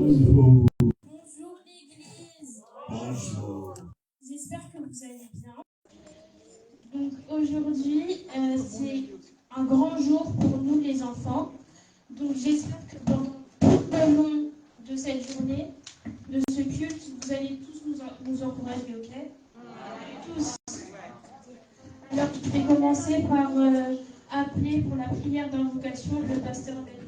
Bonjour. Bonjour l'église. Bonjour. J'espère que vous allez bien. Donc aujourd'hui, c'est un grand jour pour nous les enfants. Donc j'espère que pendant tout le long de cette journée, de ce culte, vous allez tous nous encourager, ok? Tous. Alors je vais commencer par appeler pour la prière d'invocation le pasteur Belmont.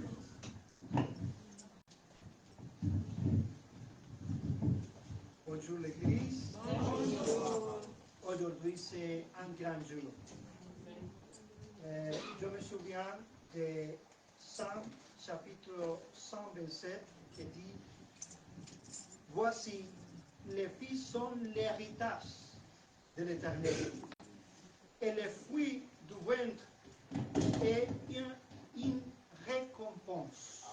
Bonjour l'église. Bonjour. Aujourd'hui c'est un grand jour. Je me souviens de Psaume chapitre 127 qui dit: Voici, les filles sont l'héritage de l'Éternel, et les fruits du ventre est une récompense.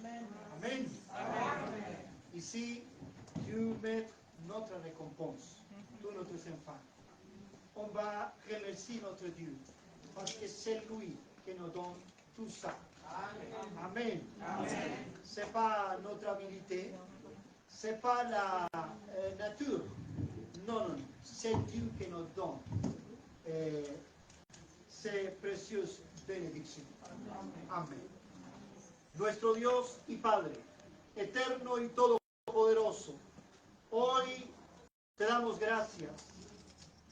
Amen. Amen. Amen. Ici, Dieu met notre récompense, tous nos enfants. On va remercier notre Dieu, parce que c'est lui qui nous donne tout ça. Amen. Amen. Ce n'est pas notre habilité, ce n'est pas la nature. Non, non, c'est Dieu qui nous donne ces précieuses bénédictions. Amen. Nuestro Dios y Padre, eterno y todopoderoso, hoy te damos gracias.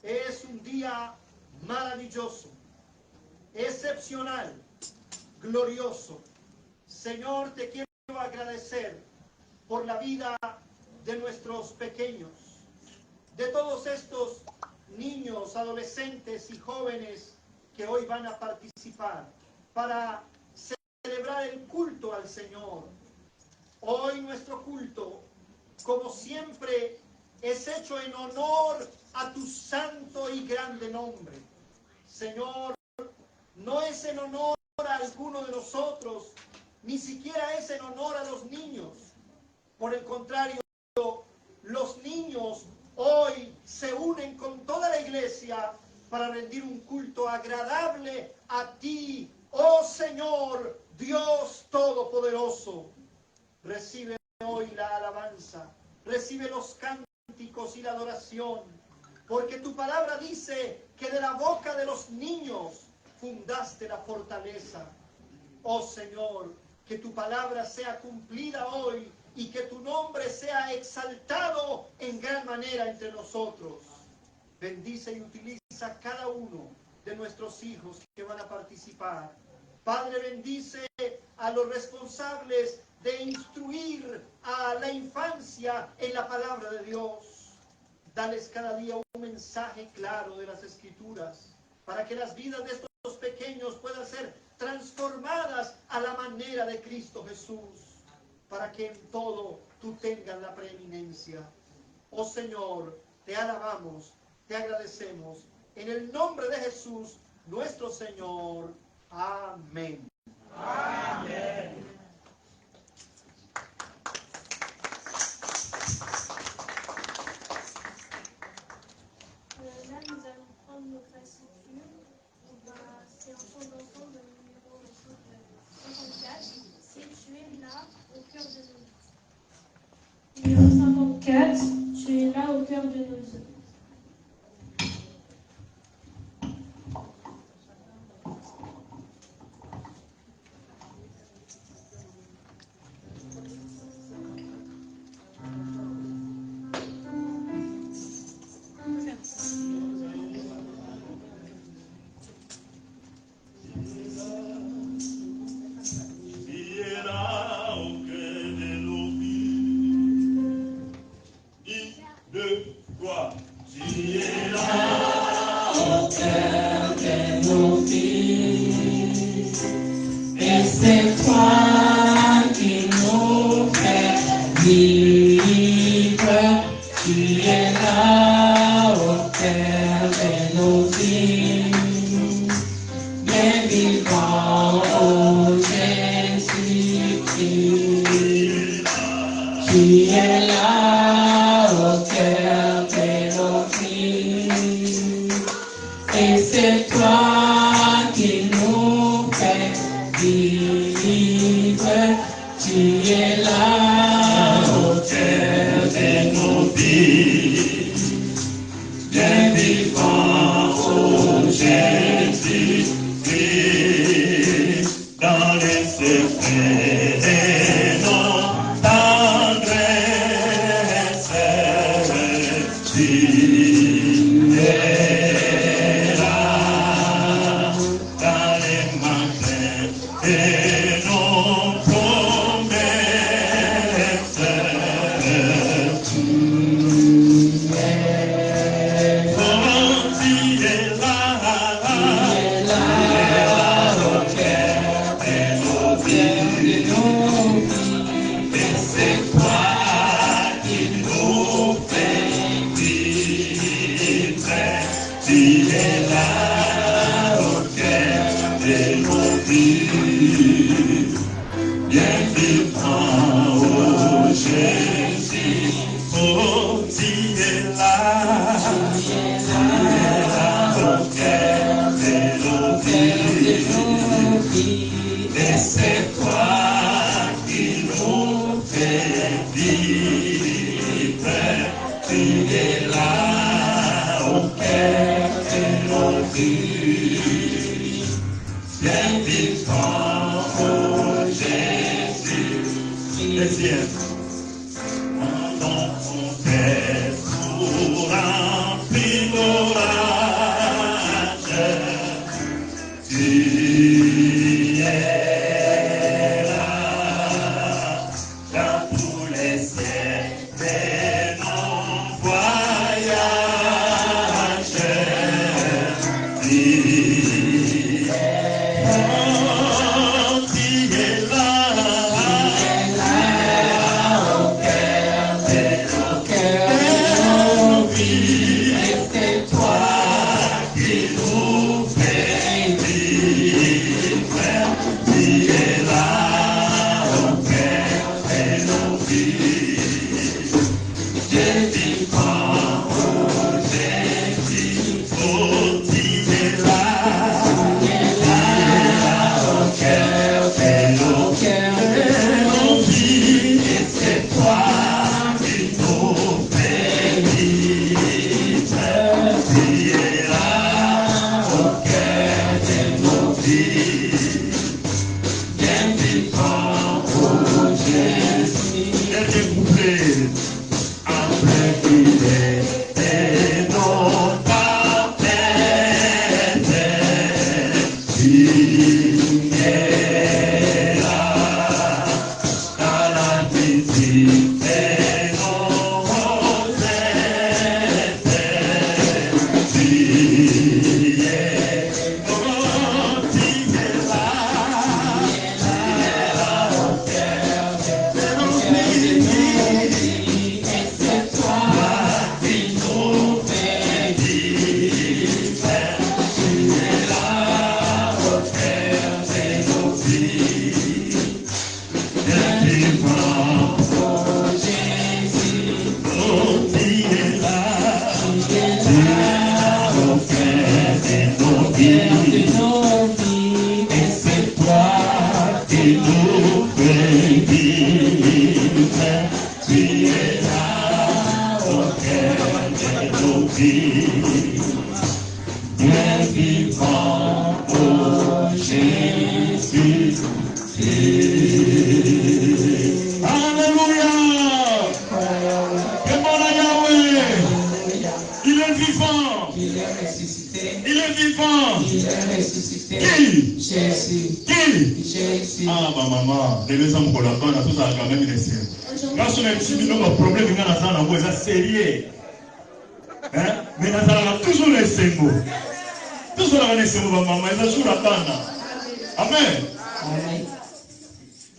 Es un día maravilloso, excepcional, glorioso. Señor, te quiero agradecer por la vida de nuestros pequeños, de todos estos niños, adolescentes y jóvenes que hoy van a participar para celebrar el culto al Señor. Hoy nuestro culto, como siempre, es hecho en honor a tu santo y grande nombre. Señor, no es en honor a alguno de nosotros, ni siquiera es en honor a los niños. Por el contrario, los niños hoy se unen con toda la iglesia para rendir un culto agradable a ti, oh Señor, Dios Todopoderoso. Recibe hoy la alabanza, recibe los cánticos y la adoración, porque tu palabra dice que de la boca de los niños fundaste la fortaleza. Oh Señor, que tu palabra sea cumplida hoy y que tu nombre sea exaltado en gran manera entre nosotros. Bendice y utiliza cada uno de nuestros hijos que van a participar. Padre, bendice a los responsables de instruir a la infancia en la palabra de Dios. Dales cada día un mensaje claro de las Escrituras, para que las vidas de estos pequeños puedan ser transformadas a la manera de Cristo Jesús, para que en todo tú tengas la preeminencia. Oh Señor, te alabamos, te agradecemos, en el nombre de Jesús, nuestro Señor. Amén. Amén. Là, nous allons prendre nos classitures. C'est un chant d'ensemble numéro 54. C'est tu es là au cœur de nos vies. Numéro 54. Tu es là au cœur de nos vies. Tu es là.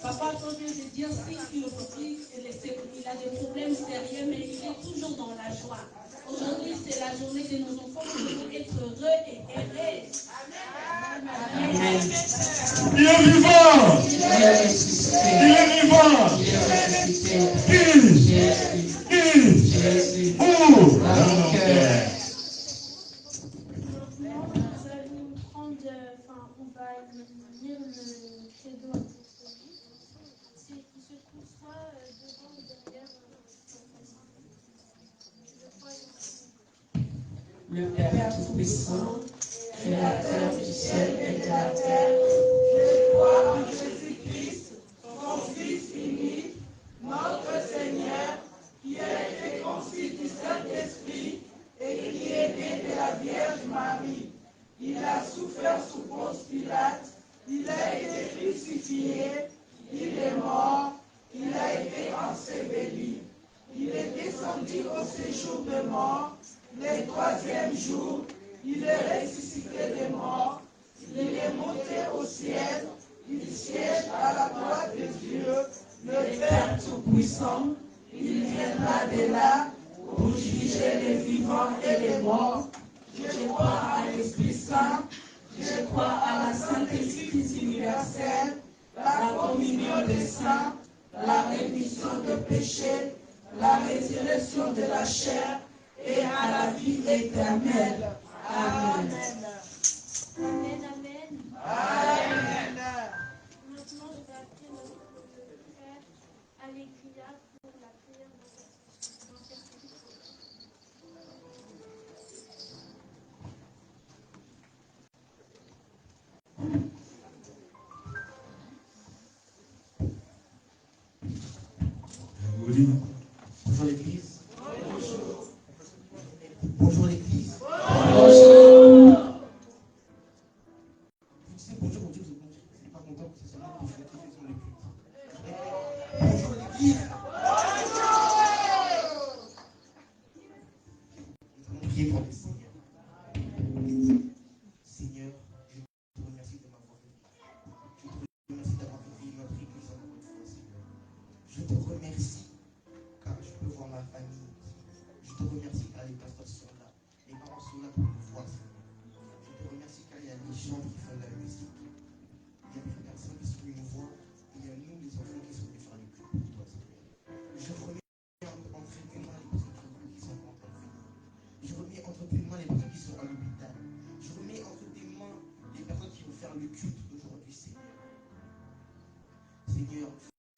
Papa, quand je vais dire si aujourd'hui, il a des problèmes sérieux, mais il est toujours dans la joie. Aujourd'hui, c'est la journée de nos enfants. Nous devons être heureux et heureux. Amen. Il est vivant. Il est vivant. On va lire le credo apostolique. Il se trouve soit devant ou derrière le Père Tout-Puissant, Créateur du ciel et de la terre, je crois en Jésus-Christ, son Fils unique, notre Seigneur, qui a été conçu du Saint-Esprit et qui est né de la Vierge Marie. Il a souffert sous Ponce Pilate, il a été crucifié, il est mort, il a été enseveli. Il est descendu au séjour de mort, le troisième jour, il est ressuscité des morts, il est monté au ciel, il siège à la droite de Dieu, le Père Tout-Puissant, il viendra de là pour juger les vivants et les morts. Je crois à l'Esprit Saint, je crois à la Sainte Église universelle, la communion des saints, la rémission des péchés, la résurrection de la chair et à la vie éternelle. Amen. Amen, amen. Amen. Maintenant, je vais appeler notre Père à l'église. Lia pour la prière d'intercession. Bonjour l'église. Bonjour l'église. Vous disiez bonjour, bonjour, vous n'êtes pas content que ce soit moi qui fais sur le culte. Bonjour l'église. Nous allons prier pour le Seigneur. Seigneur, je te remercie de m'avoir fait vivre. Je te remercie d'avoir fait vivre notre église encore une fois, Seigneur. Je te remercie car je peux voir ma famille. Je te remercie car les pasteurs sont là. Les parents sont là pour nous voir, Seigneur. Je te remercie car il y a des gens qui font de la musique. Il y a des personnes qui sont venues nous voir. Et il y a nous, les enfants, qui sont venus faire le culte pour toi, Seigneur. Je remets entre tes mains les personnes qui sont en train de venir. Je remets entre tes mains les personnes qui sont à l'hôpital. Je remets entre tes mains les personnes qui vont faire le culte d'aujourd'hui, Seigneur. Seigneur,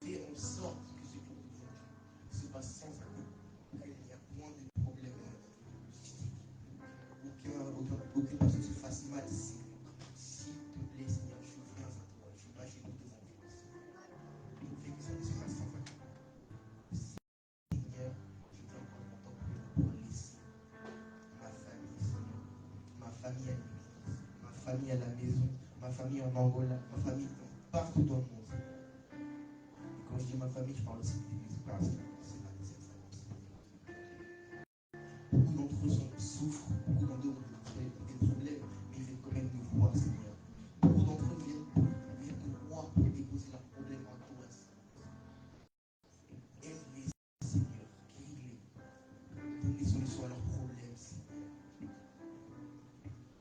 fais en sorte que ce culte d'aujourd'hui se passe sans accroc, qu'il n'y a point de problème logistique. Aucune personne se fasse mal, Seigneur. S'il te plaît, Seigneur, je viens à toi. Je m'agenouille devant toi, Seigneur. Pour faire que ça ne se passe sans accroc. Seigneur, je viens encore longtemps pour laisser ma famille, Seigneur. Ma famille à l'église, ma famille à la maison, ma famille en Angola, ma famille partout dans le monde, Seigneur. Et quand je dis ma famille, je parle aussi de l'église parce que c'est la deuxième famille, Seigneur. Beaucoup d'entre eux souffrent, beaucoup d'entre eux ont des problèmes, mais ils viennent quand même nous voir, Seigneur. Beaucoup d'entre eux viennent nous voir pour déposer leurs problèmes en toi, Seigneur. Aide-les, Seigneur, guéris-les. Donne des solutions à leurs problèmes, Seigneur.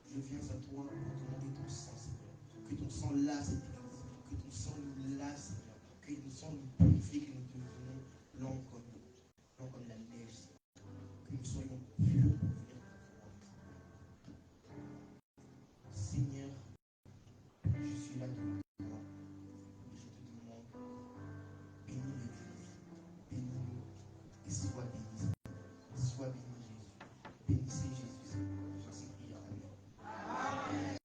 Je viens à toi pour demander ton sang, Seigneur. Que ton sang lave cette église, que ton sang nous lave, Seigneur. Que ton sang nous purifie, que nous devenons blancs comme la neige, Seigneur. Que nous soyons purs pour venir te voir. Seigneur, je suis là devant toi et je te demande, bénis l'église, bénis-nous et sois béni. Sois béni Jésus. Bénissez Jésus, Seigneur. J'en prie, Amen.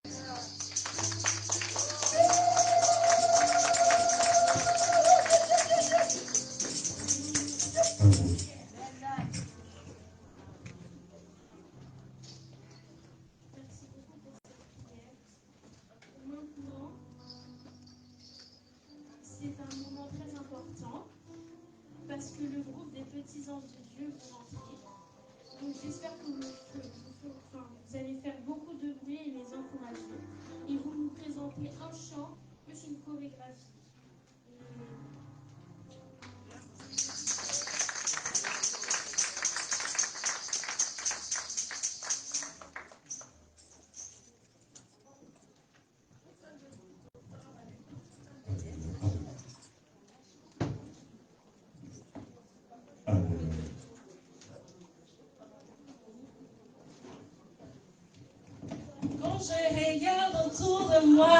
Merci beaucoup pour cette prière. Maintenant, c'est un moment très important parce que le groupe des petits anges de Dieu vont rentrer. Donc j'espère que vous allez faire beaucoup de bruit et les encourager. Ils vont nous présenter un chant plus une chorégraphie. Quand je regarde autour de moi,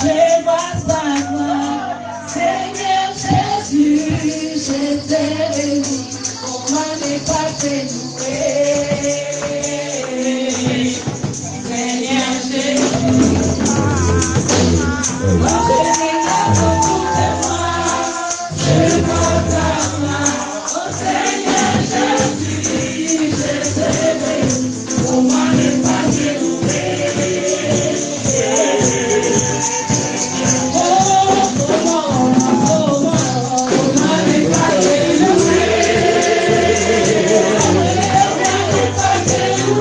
je vois ta gloire. Seigneur Jésus, je t'ai béni. Comment ne pas te louer? Seigneur Jésus. Quand je regarde autour de moi, je vois ta gloire. Oh Seigneur Jésus, je t'ai béni. Comment ne pas te louer? Comment ne pas te louer?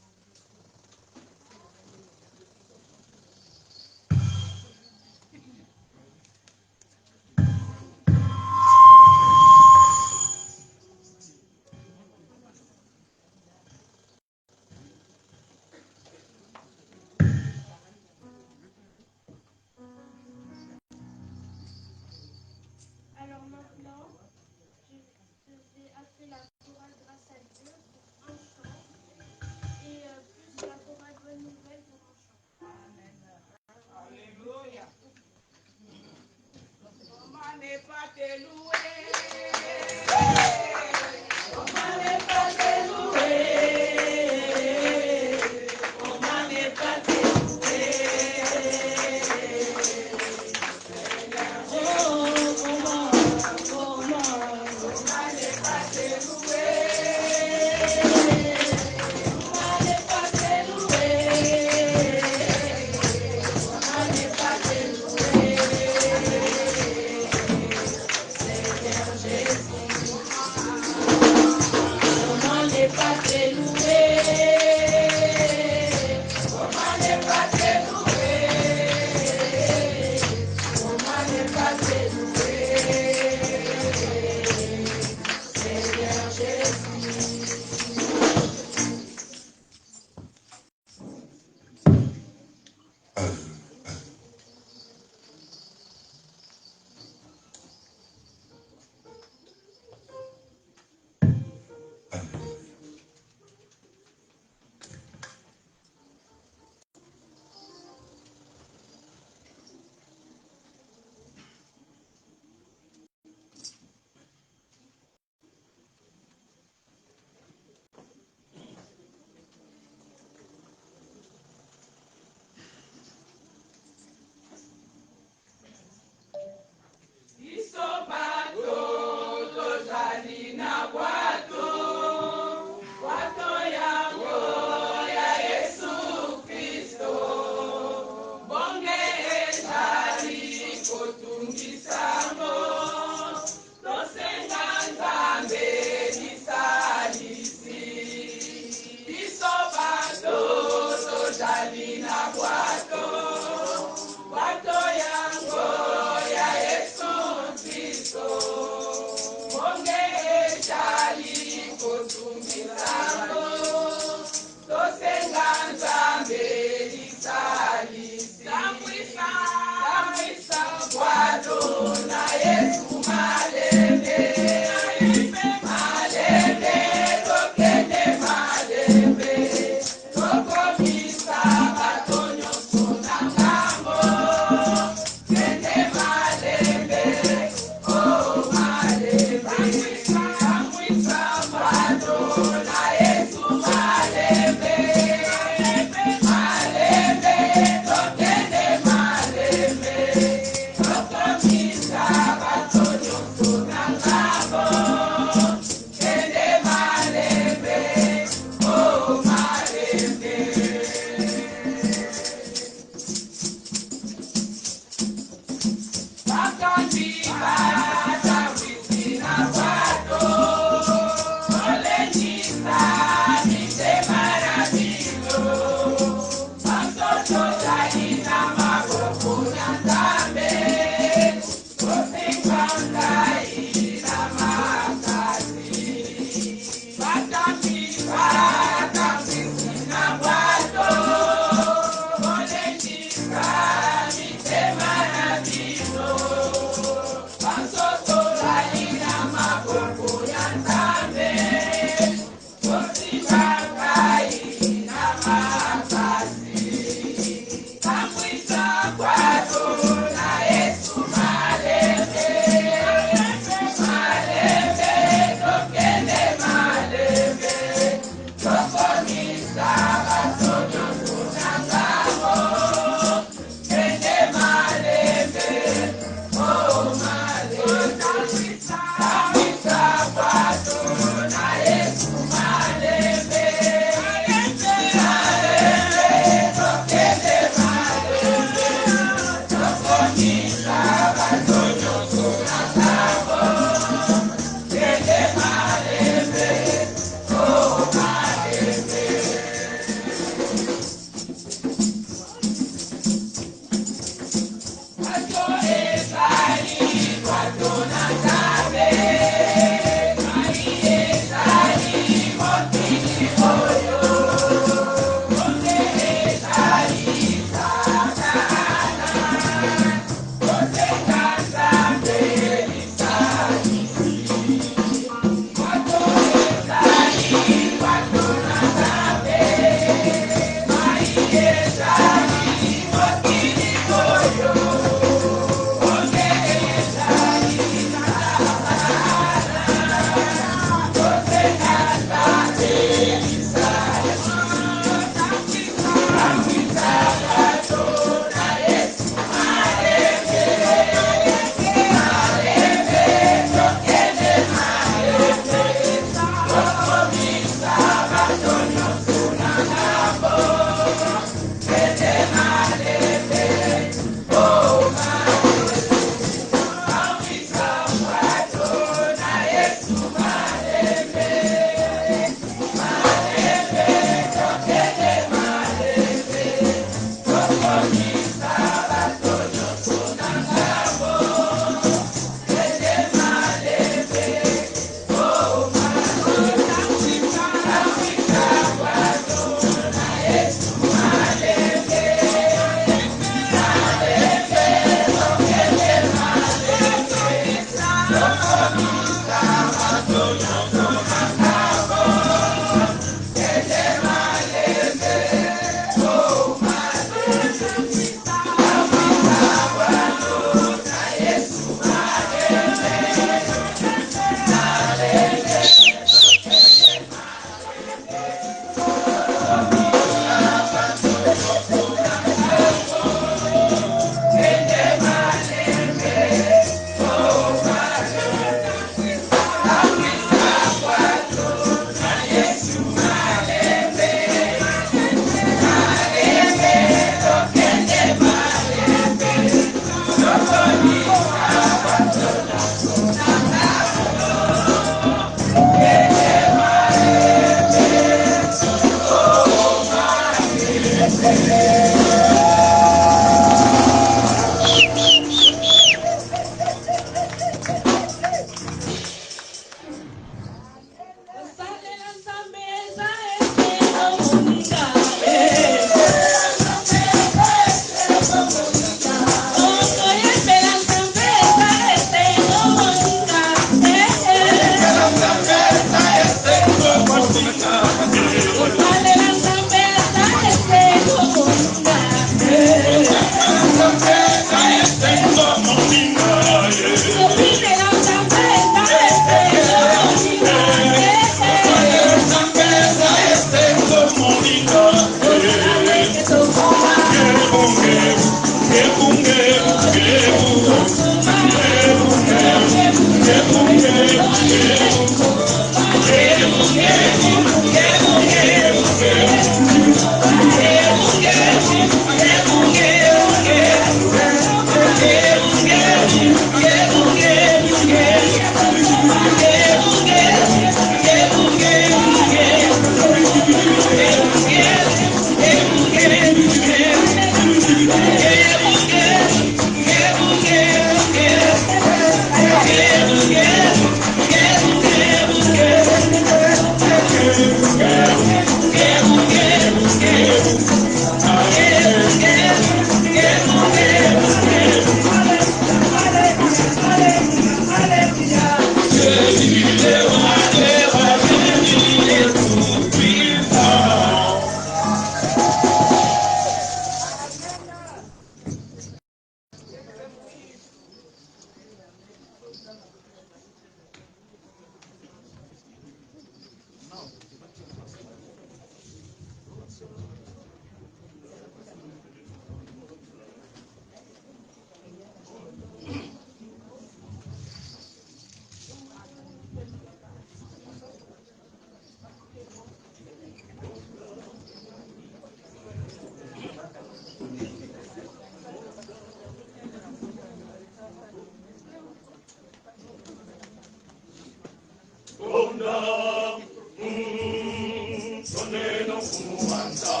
Kumuanda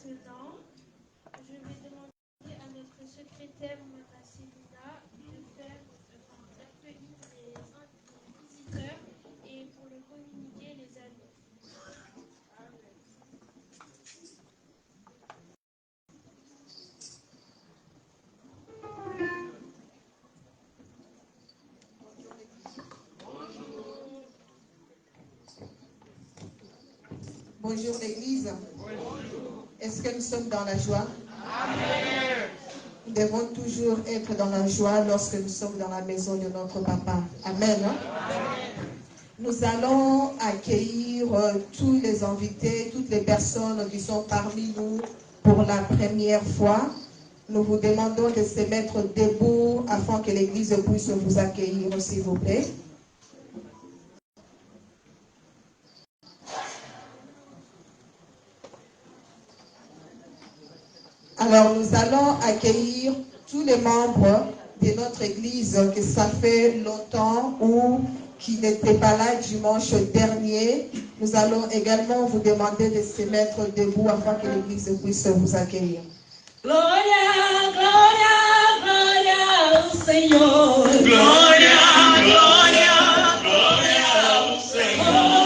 maintenant, je vais demander à notre secrétaire, Mme Célina, de faire d'accueillir les visiteurs et pour le communiquer les amis. Bonjour l'Église. Est-ce que nous sommes dans la joie? Amen. Nous devons toujours être dans la joie lorsque nous sommes dans la maison de notre papa. Amen. Amen. Nous allons accueillir tous les invités, toutes les personnes qui sont parmi nous pour la première fois. Nous vous demandons de se mettre debout afin que l'Église puisse vous accueillir, s'il vous plaît. Alors, nous allons accueillir tous les membres de notre église que ça fait longtemps ou qui n'étaient pas là dimanche dernier. Nous allons également vous demander de se mettre debout afin que l'église puisse vous accueillir. Gloria, gloria, gloria al Señor. Gloria, gloria, gloria al Señor.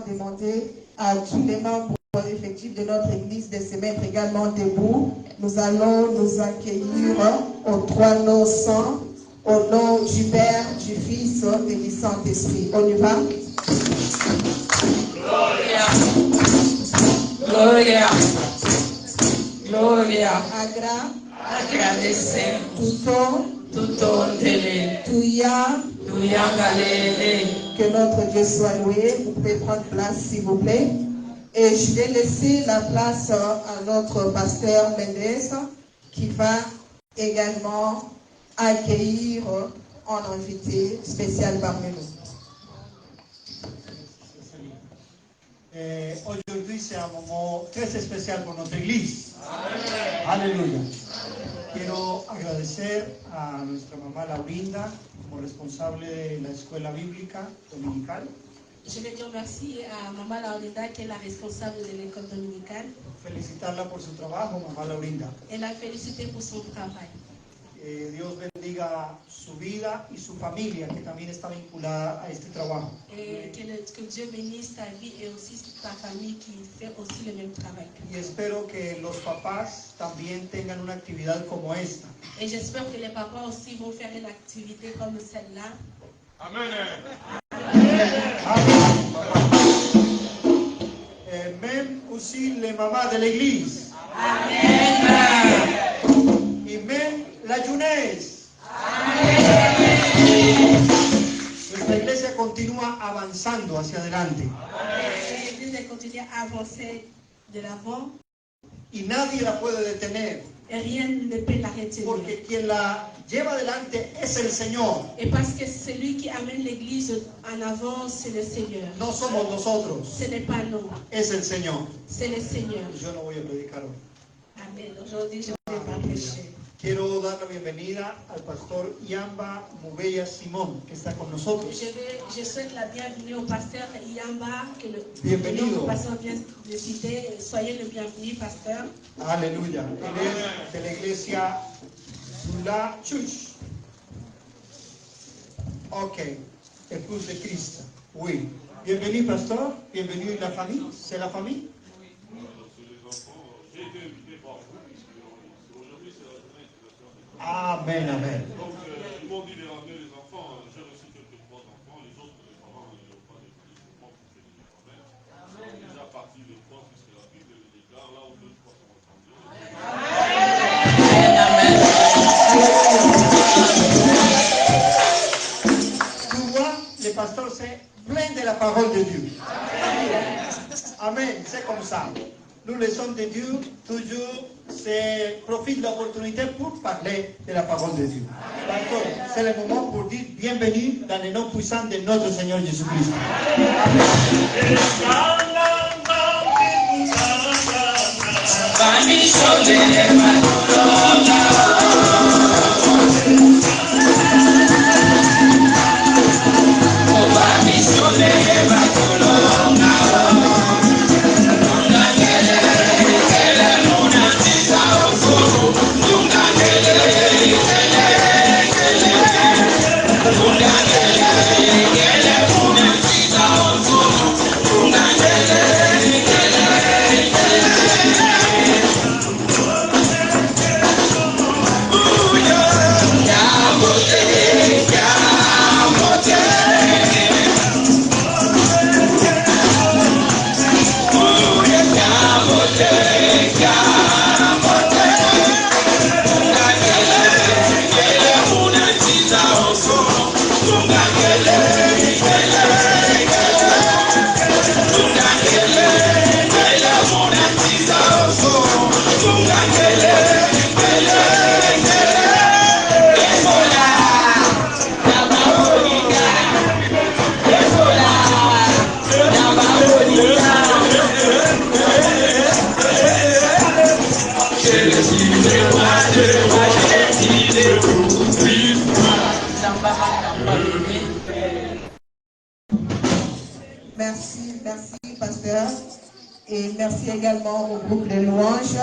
Demander à tous les membres effectifs de notre église de se mettre également debout. Nous allons nous accueillir aux trois noms saints, au nom du Père, du Fils et du Saint-Esprit. On y va? Gloria, Gloria, Gloria. Agradecer. Tuto ndele. Tuya galele. Que notre Dieu soit loué. Vous pouvez prendre place, s'il vous plaît. Et je vais laisser la place à notre pasteur Mendes qui va également accueillir un invité spécial parmi nous. Aujourd'hui, c'est un moment très spécial pour notre église. Aleluya. Quiero agradecer a nuestra mamá Laurinda como responsable de la escuela bíblica dominical. Je vais dire merci à Maman Laurinda qui est la responsable de l'école dominicale. Felicitarla por su trabajo, mamá Laurinda. Et la féliciter pour son travail. Dios bendiga su vida y su familia que también está vinculada a este trabajo. Et que Dieu bénisse ta vie et aussi ta famille qui fait aussi le même travail. Y espero que los papás también tengan una actividad como esta. Et j'espère que les papas aussi vont faire une activité comme celle-là. Amen. Même aussi les mamás de la église. Amen. Y même la jeunesse. Nuestra iglesia continúa avanzando hacia adelante. L'Église continue à avancer de l'avant. Y nadie la puede detener. Et rien ne peut l'arrêter. Porque quien la lleva adelante es el Señor. Et parce que celui qui amène l'Église en avant, c'est le Seigneur. No somos nosotros. Ce n'est pas nous, Es el Señor. c'est le Seigneur. Yo no voy a predicar hoy. Amen. Aujourd'hui, je ne vais pas prêcher. Quiero dar la bienvenida al pastor Yamba Mubeya Simón, que está con nosotros. Je souhaite la bienvenue au pasteur Yamba, que le pasteur vient de citer. Soyez le bienvenu, pasteur. Aleluya. Él es de la iglesia Zula Church. Ok. Épouse de Christ. Oui. Bienvenue, pasteur. Bienvenue la famille. C'est la famille? Amen, amen. Donc, ils m'ont dit de ramener les enfants. J'ai reçu quelques 3 enfants. Les autres, les parents n'ont pas de petits enfants pour faire des promesses. Ils sont déjà partis de 3 puisque la Bible les déclare là où 2 ou 3 sont rassemblés. Tu vois, le pasteur, c'est plein de la parole de Dieu. Amen, c'est comme ça. Nous, les hommes de Dieu, toujours, profitent de l'opportunité pour parler de la parole de Dieu. D'accord. C'est le moment pour dire bienvenue dans le nom puissant de notre Seigneur Jésus-Christ. Merci, pasteur. Et merci également au groupe de louanges.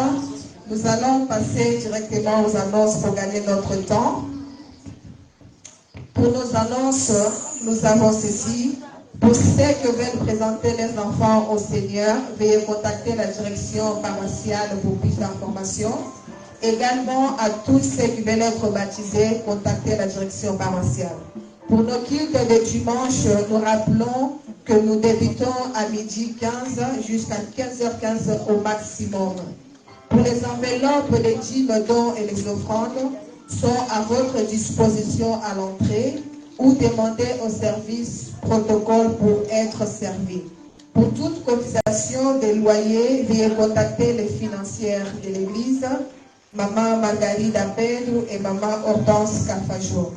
Nous allons passer directement aux annonces pour gagner notre temps. Pour nos annonces, nous avons ceci. Pour ceux qui veulent présenter les enfants au Seigneur, veuillez contacter la direction paroissiale pour plus d'informations. Également, à tous ceux qui veulent être baptisés, contactez la direction paroissiale. Pour nos cultes de dimanche, nous rappelons que nous débutons à 12h15 jusqu'à 15h15 au maximum. Pour les enveloppes des dîmes, dons et les offrandes sont à votre disposition à l'entrée ou demandez au service protocole pour être servi. Pour toute cotisation des loyers, veuillez contacter les financières de l'église, Maman Margarida Pedro et Maman Hortense Cafajo.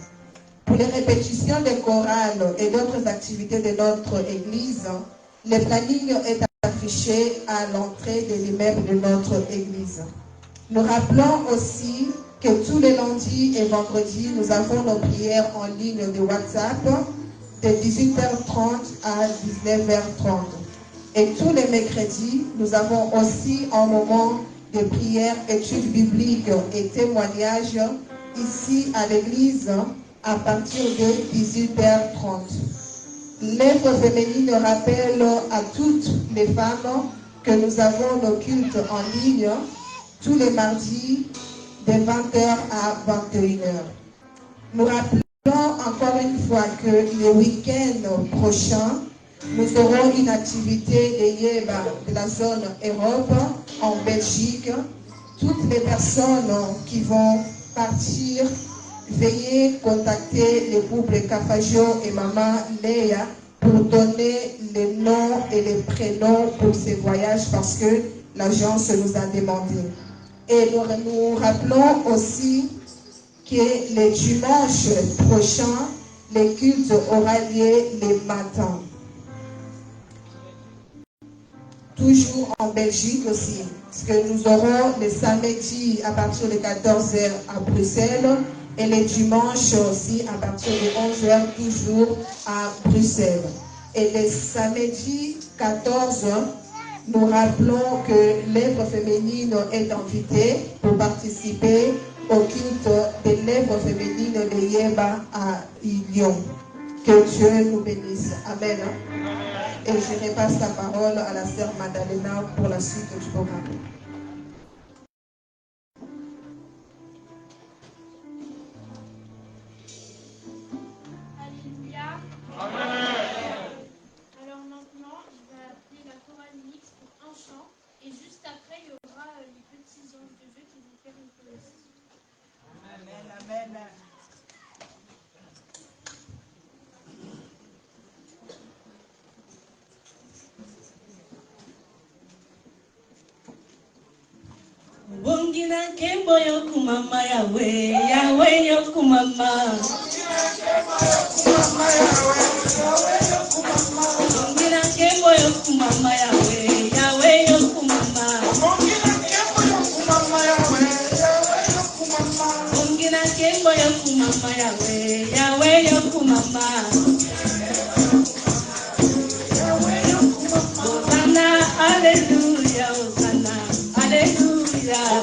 Pour les répétitions des chorales et d'autres activités de notre église, le planning est affiché à l'entrée de l'immeuble de notre église. Nous rappelons aussi que tous les lundis et vendredis, nous avons nos prières en ligne de WhatsApp de 18h30 à 19h30. Et tous les mercredis, nous avons aussi un moment de prière, études bibliques et témoignages ici à l'église à partir de 18h30. L'œuvre féminine rappelle à toutes les femmes que nous avons nos cultes en ligne tous les mardis de 20h à 21h. Nous rappelons encore une fois que le week-end prochain, nous aurons une activité de Yéba de la zone Europe en Belgique. Toutes les personnes qui vont partir, veuillez contacter le couple Cafajo et Maman Léa pour donner les noms et les prénoms pour ces voyages parce que l'agence nous a demandé. Et nous rappelons aussi que le dimanche prochain, le culte aura lieu le matin. Toujours en Belgique aussi, parce que nous aurons le samedi à partir de 14h à Bruxelles et le dimanche aussi à partir de 11h toujours à Bruxelles. Et le samedi 14, nous rappelons que l'œuvre féminine est invitée pour participer au culte de l'œuvre féminine de Yéba à Lyon. Que Dieu nous bénisse. Amen. Et je repasse la parole à la sœur Madalena pour la suite du programme. Alléluia. Amen. Alors maintenant, je vais appeler la chorale mixte pour un chant. Et juste après, il y aura les petits anges de Dieu qui vont faire une poésie. Amen, amen. Wongina kembo yokumama yawe, yawe yokumama. Wongina kembo yokumama yawe, yawe yokumama. Wongina kembo yokumama yawe, yawe yokumama. Hosanna, hallelujah, Hosanna, hallelujah.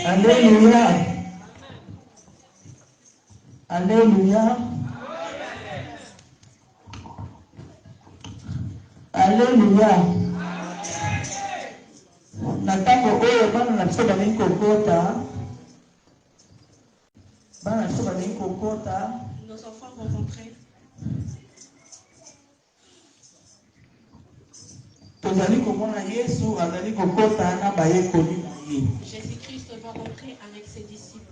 Alléluia. Alléluia. Alléluia. Natako oyo bana na biso balingi kokota. Bana na biso balingi kokota. Nos enfants vont rentrer. Tozali komona Yesu azali kokota na bayekoli na ye. Jésus-Christ va rentrer avec ses disciples.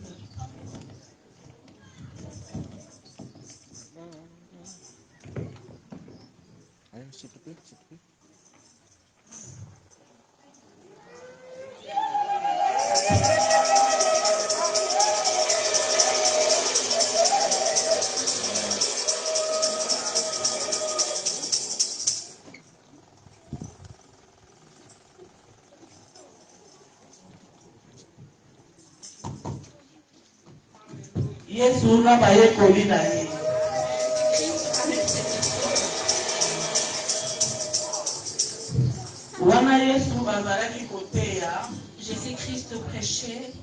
S'il te plaît, s'il te plaît. Yesu na bayekoli na ye. Wana Yesu azalaki koteya. Jésus-Christ prêchait.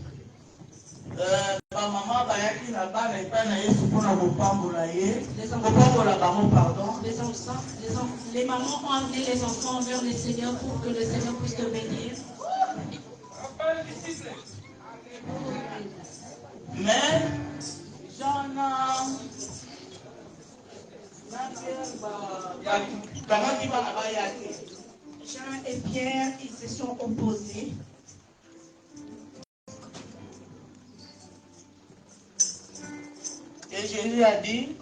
Maman bayaki na bana epai na Yesu mpona kopambola ye. Kopambola bango, pardon. Les mamans ont amené les enfants vers le Seigneur pour que le Seigneur puisse te bénir. Mais Jean et Pierre, ils se sont opposés. Et Jésus a dit,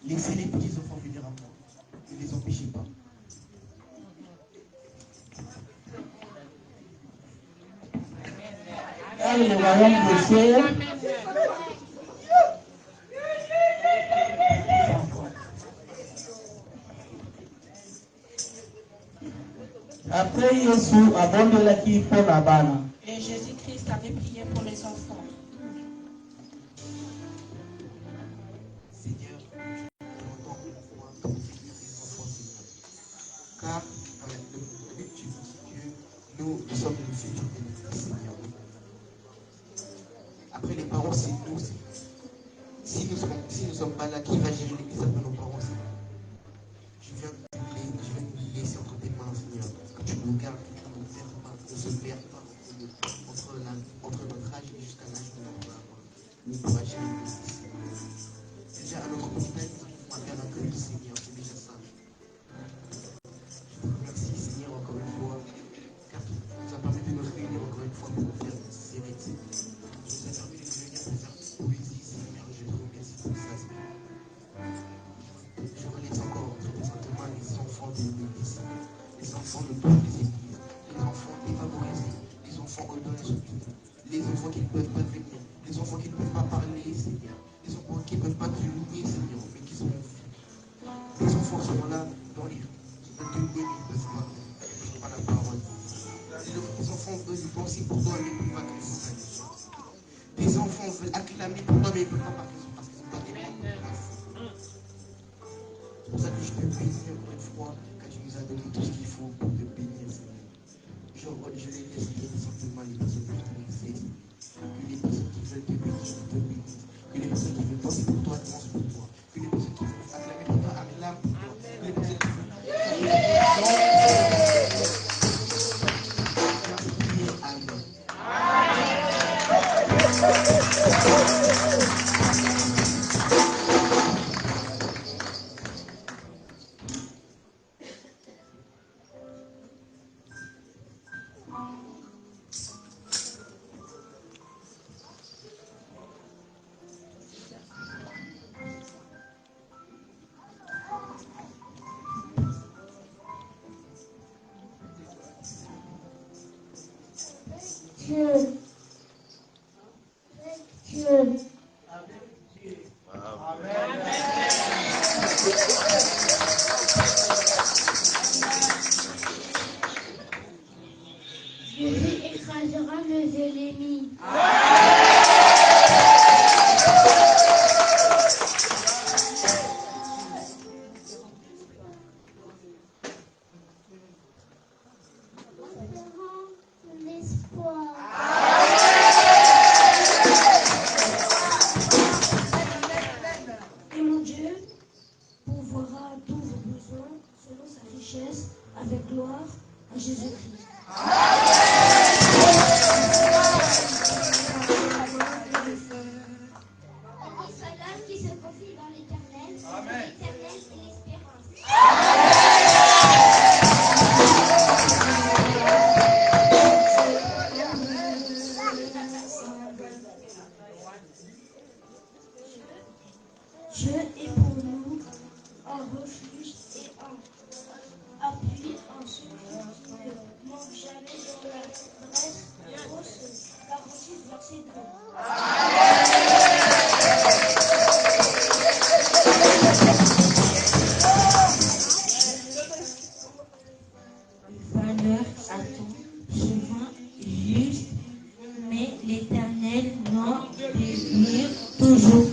laissez les petits enfants venir à moi. Ne les empêchez pas. dans le royaume des cieux, après Yesu abondelaki mpo na bana. Et Jésus-Christ avait prié pour les enfants. Seigneur, je t'entends pour les enfants, Seigneur. Car le but du Dieu, nous sommes le futur de notre Seigneur. Après les parents, c'est nous, Seigneur. Si nous ne sommes pas là, qui va gérer l'église après nos parents, Seigneur? Je viens nous laisser entre tes mains, Seigneur. Que tu nous gardes, que tu nous perds pas, qu'on ne se perd pas entre notre âge et jusqu'à l'âge de notre mort. Nous pourrons gérer l'église, Seigneur. Déjà à notre montagne, nous pouvons faire un culte, Seigneur. C'est déjà ça. Je te remercie, Seigneur, encore une fois, car tu nous as permis de nous réunir encore une fois pour nous faire ces rites. Tu nous as permis de nous réunir pour faire poésie, Seigneur. Je te remercie pour ça, Seigneur. Je relève encore présentement les enfants de l'église, les enfants de toutes les églises, les enfants défavorisés, les enfants au dans les hôpitaux, les enfants qui ne peuvent pas venir, les enfants qui ne peuvent pas parler, Seigneur, les enfants qui ne peuvent pas te louer, Seigneur, mais qui sont les enfants sont là dans les rues, ils peuvent te louer, mais ils ne peuvent pas la parole. Les enfants veulent penser pour toi, mais ils ne peuvent pas que les enfants veulent acclamer pour toi, mais ils ne peuvent pas parce qu'ils sont pas des gens. C'est pour ça que je te bénis encore une fois, car tu nous as donné tout ce qu'il faut pour te bénir, Seigneur. Je les laisse bénir simplement les personnes qui te existent, que les personnes qui veulent te bénir, te bénissent, que les personnes qui veulent penser pour toi, pensent pour toi, que les personnes qui veulent acclamer pour toi, acclament pour toi, que les personnes qui veulent Dieu. Dieu. avec gloire à Jésus-Christ. Salam qui se confie dans l'Éternel, l'Éternel est l'espérance. Dieu est pour nous un refuge et un appui, un secours qui ne manque jamais dans la Bresse 46, verset 2. Valeur à ton chemin juste, mais l'Éternel n'en délivre toujours.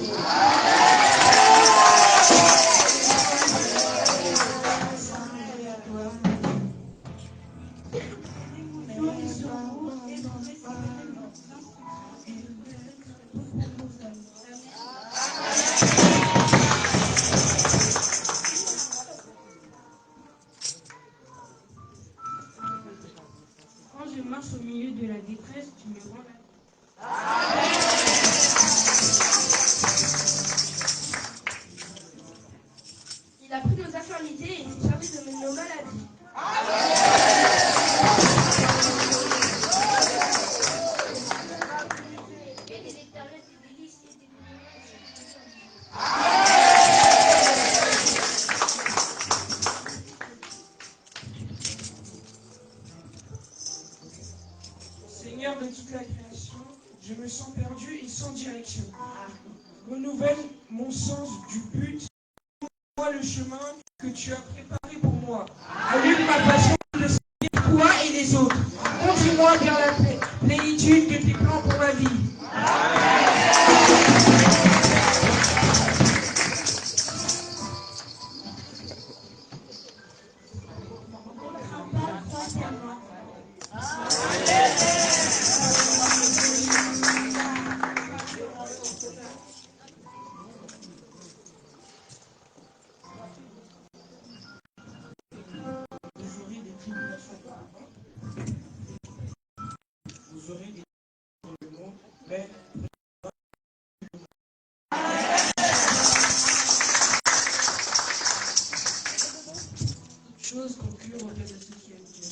Quand je marche au milieu de la détresse, tu me rends la Il a pris nos infirmités et s'est chargé de nos maladies. Et de l'Éternel des délices et des bénédictions. Seigneur de toute la création, je me sens perdu et sans direction. Renouvelle mon sens du but. Vois le chemin que tu as préparé pour moi. Allume ma passion de servir toi et les autres. Conduis-moi vers la plénitude de tes plans pour ma vie. Vous aurez des dans le monde, mais chose conclure auprès de ceux qui aiment Dieu.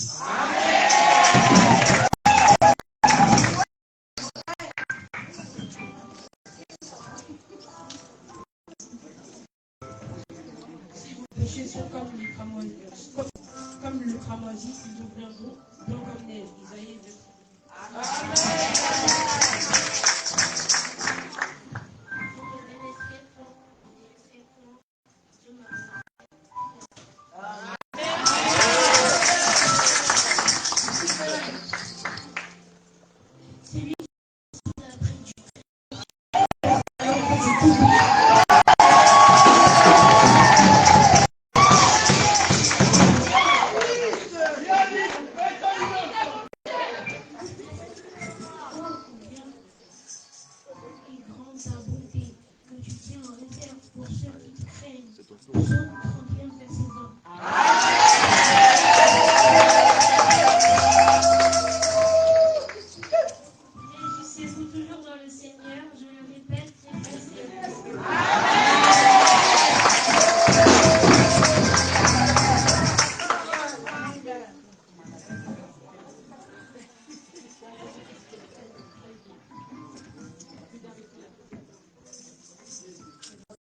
Si vos péchés sont comme le cramoisi, ils deviendront blancs comme neige. Isaïe 2. Et grande ta bonté, que tu tiens en réserve pour ceux qui te craignent. Psaume 31.